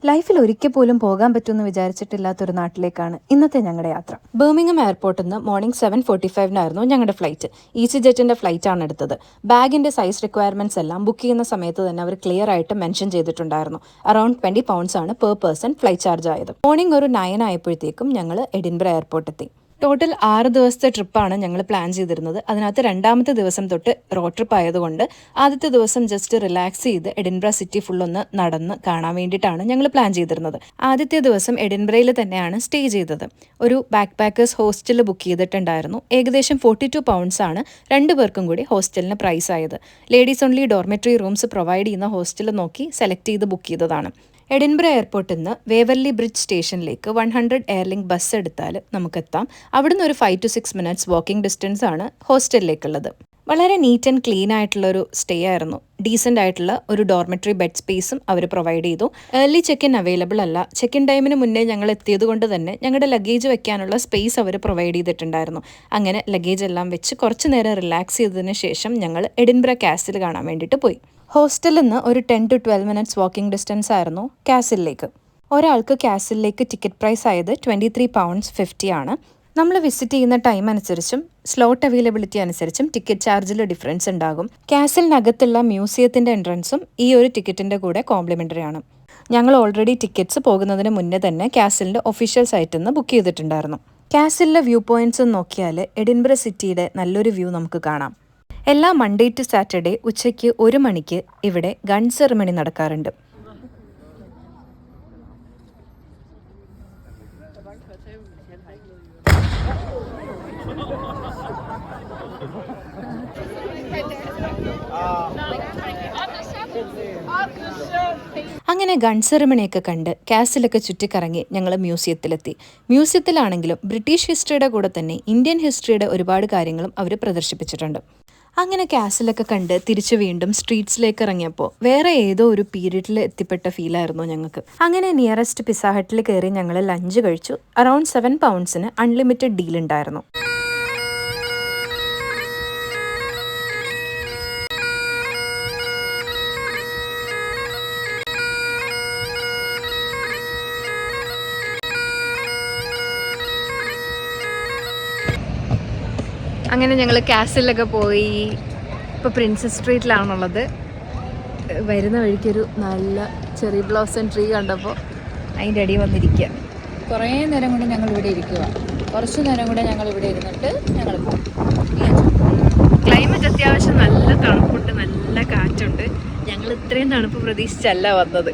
ലൈഫിൽ ഒരിക്കൽ പോലും പോകാൻ പറ്റുമെന്ന് വിചാരിച്ചിട്ടില്ലാത്തൊരു നാട്ടിലേക്കാണ് ഇന്നത്തെ ഞങ്ങളുടെ യാത്ര. ബർമിംഗം എയർപോർട്ടിൽ നിന്ന് മോർണിംഗ് 7:45 ഞങ്ങളുടെ ഫ്ലൈറ്റ്. ഈസി ജെറ്റിന്റെ ഫ്ലൈറ്റ് ആണ് എടുത്തത്. ബാഗിന്റെ സൈസ് റിക്വയർമെന്റ്സ് എല്ലാം ബുക്ക് ചെയ്യുന്ന സമയത്ത് തന്നെ അവർ ക്ലിയർ ആയിട്ട് മെൻഷൻ ചെയ്തിട്ടുണ്ടായിരുന്നു. അറൌണ്ട് £20 ആണ് പെർ പേഴ്സൺ ഫ്ലൈറ്റ് ചാർജ് ആയത്. മോർണിംഗ് ഒരു 9 ആയപ്പോഴത്തേക്കും ഞങ്ങൾ എഡിൻബറ എയർപോർട്ടെത്തി. ടോട്ടൽ 6 ദിവസത്തെ ട്രിപ്പാണ് ഞങ്ങൾ പ്ലാൻ ചെയ്തിരുന്നത്. അതിനകത്ത് രണ്ടാമത്തെ ദിവസം തൊട്ട് റോഡ് ട്രിപ്പ് ആയതുകൊണ്ട് ആദ്യത്തെ ദിവസം ജസ്റ്റ് റിലാക്സ് ചെയ്ത് എഡിൻബറ സിറ്റി ഫുള്ളൊന്ന് നടന്ന് കാണാൻ വേണ്ടിയിട്ടാണ് ഞങ്ങൾ പ്ലാൻ ചെയ്തിരുന്നത്. ആദ്യത്തെ ദിവസം എഡിൻബറയിൽ തന്നെയാണ് സ്റ്റേ ചെയ്തത്. ഒരു ബാക്ക് പാക്കേഴ്സ് ഹോസ്റ്റൽ ബുക്ക് ചെയ്തിട്ടുണ്ടായിരുന്നു. ഏകദേശം £42 ആണ് രണ്ടുപേർക്കും കൂടി ഹോസ്റ്റലിന് പ്രൈസ് ആയത്. Ladies only dormitory rooms provide ചെയ്യുന്ന ഹോസ്റ്റൽ നോക്കി സെലക്ട് ചെയ്ത് ബുക്ക് ചെയ്തതാണ്. എഡിൻബറ എയർപോർട്ടിൽ നിന്ന് വേവർലി ബ്രിഡ്ജ് സ്റ്റേഷനിലേക്ക് 100 എയർലിങ്ക് ബസ് എടുത്താൽ നമുക്കെത്താം. അവിടുന്ന് ഒരു 5 to 6 minutes വാക്കിംഗ് ഡിസ്റ്റൻസ് ആണ് ഹോസ്റ്റലിലേക്കുള്ളത്. വളരെ നീറ്റ് ആൻഡ് ക്ലീൻ ആയിട്ടുള്ളൊരു സ്റ്റേ ആയിരുന്നു. ഡീസൻ്റ് ആയിട്ടുള്ള ഒരു ഡോർമെറ്ററി ബെഡ് സ്പേസും അവർ പ്രൊവൈഡ് ചെയ്തു. ഏർലി ചെക്ക് ഇൻ അവൈലബിൾ അല്ല. ചെക്ക് ഇൻ ടൈമിന് മുന്നേ ഞങ്ങൾ എത്തിയത് കൊണ്ട് തന്നെ ഞങ്ങളുടെ ലഗേജ് വെക്കാനുള്ള സ്പേസ് അവർ പ്രൊവൈഡ് ചെയ്തിട്ടുണ്ടായിരുന്നു. അങ്ങനെ ലഗേജ് എല്ലാം വെച്ച് കുറച്ച് നേരം റിലാക്സ് ചെയ്തതിന് ശേഷം ഞങ്ങൾ എഡിൻബറ കാസിൽ കാണാൻ വേണ്ടിയിട്ട് പോയി. ഹോസ്റ്റലിൽ നിന്ന് ഒരു 10 to 12 minutes വാക്കിംഗ് ഡിസ്റ്റൻസ് ആയിരുന്നു കാസിലേക്ക്. ഒരാൾക്ക് കാസിലേക്ക് ടിക്കറ്റ് പ്രൈസ് ആയത് £23.50 ആണ്. നമ്മൾ വിസിറ്റ് ചെയ്യുന്ന ടൈം അനുസരിച്ചും സ്ലോട്ട് അവൈലബിലിറ്റി അനുസരിച്ചും ടിക്കറ്റ് ചാർജിൽ ഡിഫറൻസ് ഉണ്ടാകും. കാസിലിനകത്തുള്ള മ്യൂസിയത്തിൻ്റെ എൻട്രൻസും ഈ ഒരു ടിക്കറ്റിൻ്റെ കൂടെ കോംപ്ലിമെൻ്ററി ആണ്. ഞങ്ങൾ ഓൾറെഡി ടിക്കറ്റ്സ് പോകുന്നതിന് മുന്നേ തന്നെ കാസിലിൻ്റെ ഒഫീഷ്യൽ സൈറ്റിൽ നിന്ന് ബുക്ക് ചെയ്തിട്ടുണ്ടായിരുന്നു. കാസിലിലെ വ്യൂ പോയിന്റ്സ് നോക്കിയാൽ എഡിൻബറ സിറ്റിയുടെ നല്ലൊരു വ്യൂ നമുക്ക് കാണാം. എല്ലാ മൺഡേ ടു സാറ്റർഡേ ഉച്ചയ്ക്ക് 1 മണിക്ക് ഇവിടെ ഗൺ സെറിമണി നടക്കാറുണ്ട്. അങ്ങനെ ഗൺ സെറിമണിയൊക്കെ കണ്ട് കാസിലൊക്കെ ചുറ്റിക്കറങ്ങി ഞങ്ങൾ മ്യൂസിയത്തിലെത്തി. മ്യൂസിയത്തിലാണെങ്കിലും ബ്രിട്ടീഷ് ഹിസ്റ്ററിയുടെ കൂടെ തന്നെ ഇന്ത്യൻ ഹിസ്റ്ററിയുടെ ഒരുപാട് കാര്യങ്ങളും അവർ പ്രദർശിപ്പിച്ചിട്ടുണ്ട്. അങ്ങനെ കാസിലൊക്കെ കണ്ട് തിരിച്ചു വീണ്ടും സ്ട്രീറ്റ്സിലേക്ക് ഇറങ്ങിയപ്പോൾ വേറെ ഏതോ ഒരു പീരീഡിൽ എത്തിപ്പെട്ട ഫീലായിരുന്നു ഞങ്ങൾക്ക്. അങ്ങനെ നിയറസ്റ്റ് പിസ്സ ഹട്ടിൽ കയറി ഞങ്ങൾ ലഞ്ച് കഴിച്ചു. അറൌണ്ട് £7 അൺലിമിറ്റഡ് ഡീൽ ഉണ്ടായിരുന്നു. അങ്ങനെ ഞങ്ങൾ കാസിലൊക്കെ പോയി. ഇപ്പോൾ പ്രിൻസസ് സ്ട്രീറ്റിലാണുള്ളത്. വരുന്ന വഴിക്കൊരു നല്ല ചെറി ബ്ലോസം ട്രീ കണ്ടപ്പോൾ അതിൻ്റെ അടി വന്നിരിക്കുക. കുറേ നേരം കൊണ്ട് ഞങ്ങൾ ഇവിടെ ഇരിക്കുക. കുറച്ച് നേരം കൂടെ ഞങ്ങൾ ഇവിടെ ഇരുന്നിട്ട് ഞങ്ങൾ പോകും. ക്ലൈമറ്റ് അത്യാവശ്യം നല്ല തണുപ്പുണ്ട്, നല്ല കാറ്റുണ്ട്. ഞങ്ങൾ ഇത്രയും തണുപ്പ് പ്രതീക്ഷിച്ചല്ല വന്നത്.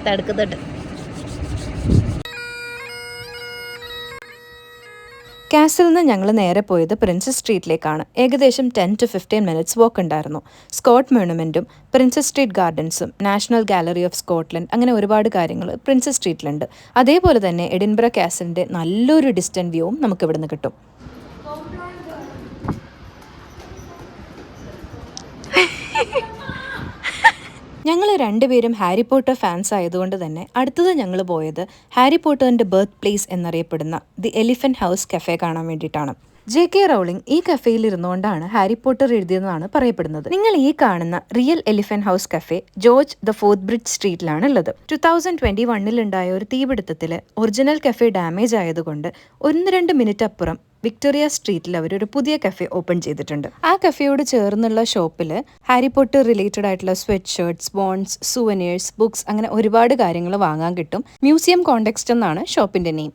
തടുക്കുന്നുണ്ട്. കാസിൽ നിന്ന് ഞങ്ങൾ നേരെ പോയത് പ്രിൻസസ് സ്ട്രീറ്റിലേക്കാണ്. ഏകദേശം 10 to 15 minutes വാക്ക് ഉണ്ടായിരുന്നു. സ്കോട്ട് മോണുമെൻറ്റും പ്രിൻസസ് സ്ട്രീറ്റ് ഗാർഡൻസും നാഷണൽ ഗാലറി ഓഫ് സ്കോട്ട്ലൻഡ് അങ്ങനെ ഒരുപാട് കാര്യങ്ങൾ പ്രിൻസസ് സ്ട്രീറ്റിലുണ്ട്. അതേപോലെ തന്നെ എഡിൻബറ കാസിലിൻ്റെ നല്ലൊരു ഡിസ്റ്റൻറ്റ് വ്യൂവും നമുക്ക് ഇവിടുന്ന് കിട്ടും. ഞങ്ങൾ രണ്ടുപേരും ഹാരി പോട്ടർ ഫാൻസ് ആയതുകൊണ്ട് തന്നെ അടുത്തത് ഞങ്ങൾ പോയത് ഹാരി പോട്ടറിൻ്റെ ബർത്ത് പ്ലേസ് എന്നറിയപ്പെടുന്ന ദി എലിഫന്റ് ഹൗസ് കഫേ കാണാൻ വേണ്ടിയിട്ടാണ്. JK റൗളിംഗ് ഈ കഫേയിൽ ഇരുന്നുകൊണ്ടാണ് ഹാരി പോട്ടർ എഴുതിയതെന്നാണ് പറയപ്പെടുന്നത്. നിങ്ങൾ ഈ കാണുന്ന real Elephant House cafe George the Fourth Bridge സ്ട്രീറ്റിലാണ് ഉള്ളത്. 2021 ഉണ്ടായ ഒരു തീപിടുത്തത്തിൽ ഒറിജിനൽ കഫേ ഡാമേജ് ആയതുകൊണ്ട് 1-2 മിനിറ്റ് അപ്പുറം വിക്ടോറിയ സ്ട്രീറ്റിൽ അവരൊരു പുതിയ കഫേ ഓപ്പൺ ചെയ്തിട്ടുണ്ട്. ആ കഫേയോട് ചേർന്നുള്ള ഷോപ്പിൽ ഹാരി പോട്ടർ റിലേറ്റഡ് ആയിട്ടുള്ള സ്വെറ്റ് ഷർട്ട്സ്, ബോൺസ്, സുവനീഴ്സ്, ബുക്സ് അങ്ങനെ ഒരുപാട് കാര്യങ്ങൾ വാങ്ങാൻ കിട്ടും. മ്യൂസിയം കോണ്ടെക്സ്റ്റ് എന്നാണ് ഷോപ്പിന്റെ നെയിം.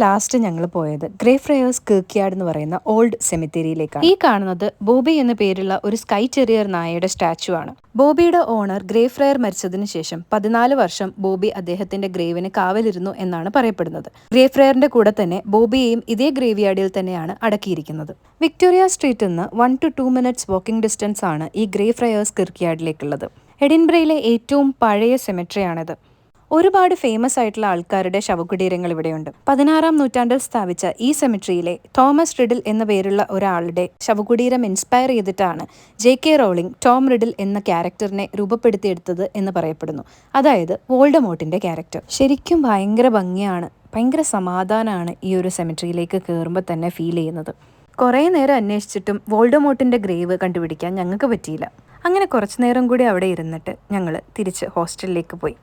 ലാസ്റ്റ് ഞങ്ങൾ പോയത് ഗ്രേഫ്രയേഴ്സ് കിർക്ക്യാർഡ് എന്ന് പറയുന്ന ഓൾഡ് സെമിത്തേരിയിലേക്കാണ്. ഈ കാണുന്നത് ബോബി എന്ന പേരുള്ള ഒരു സ്കൈ ടെറിയർ നായയുടെ സ്റ്റാച്ചു ആണ്. ബോബിയുടെ ഓണർ ഗ്രേഫ്രയർ മരിച്ചതിന് ശേഷം 14 വർഷം ബോബി അദ്ദേഹത്തിന്റെ ഗ്രേവിന് കാവലിരുന്നു എന്നാണ് പറയപ്പെടുന്നത്. ഗ്രേഫ്രയറിന്റെ കൂടെ തന്നെ ബോബിയെയും ഇതേ ഗ്രേവ് യാർഡിൽ തന്നെയാണ് അടക്കിയിരിക്കുന്നത്. വിക്ടോറിയ സ്ട്രീറ്റിൽ നിന്ന് 1 to 2 minutes വാക്കിംഗ് ഡിസ്റ്റൻസ് ആണ് ഈ ഗ്രേഫ്രയേഴ്സ് കിർക്ക്യാർഡിലേക്കുള്ളത്. എഡിൻബറയിലെ ഏറ്റവും പഴയ സെമിട്രിയാണിത്. ഒരുപാട് ഫേമസ് ആയിട്ടുള്ള ആൾക്കാരുടെ ശവകുടീരങ്ങൾ ഇവിടെയുണ്ട്. 16-ാം നൂറ്റാണ്ടിൽ സ്ഥാപിച്ച ഈ സെമിട്രിയിലെ തോമസ് റിഡിൽ എന്ന പേരുള്ള ഒരാളുടെ ശവകുടീരം ഇൻസ്പയർ ചെയ്തിട്ടാണ് JK റോളിംഗ് ടോം റിഡിൽ എന്ന ക്യാരക്ടറിനെ രൂപപ്പെടുത്തിയെടുത്തത് എന്ന് പറയപ്പെടുന്നു. അതായത് വോൾഡമോർട്ടിന്റെ ക്യാരക്ടർ. ശരിക്കും ഭയങ്കര ഭംഗിയാണ്, ഭയങ്കര സമാധാനമാണ് ഈ ഒരു സെമിട്രിയിലേക്ക് കയറുമ്പോൾ തന്നെ ഫീൽ ചെയ്യുന്നത്. കുറേ നേരം അന്വേഷിച്ചിട്ടും വോൾഡമോർട്ടിന്റെ ഗ്രേവ് കണ്ടുപിടിക്കാൻ ഞങ്ങൾക്ക് പറ്റിയില്ല. അങ്ങനെ കുറച്ചു നേരം കൂടി അവിടെ ഇരുന്നിട്ട് ഞങ്ങൾ തിരിച്ച് ഹോസ്റ്റലിലേക്ക് പോയി.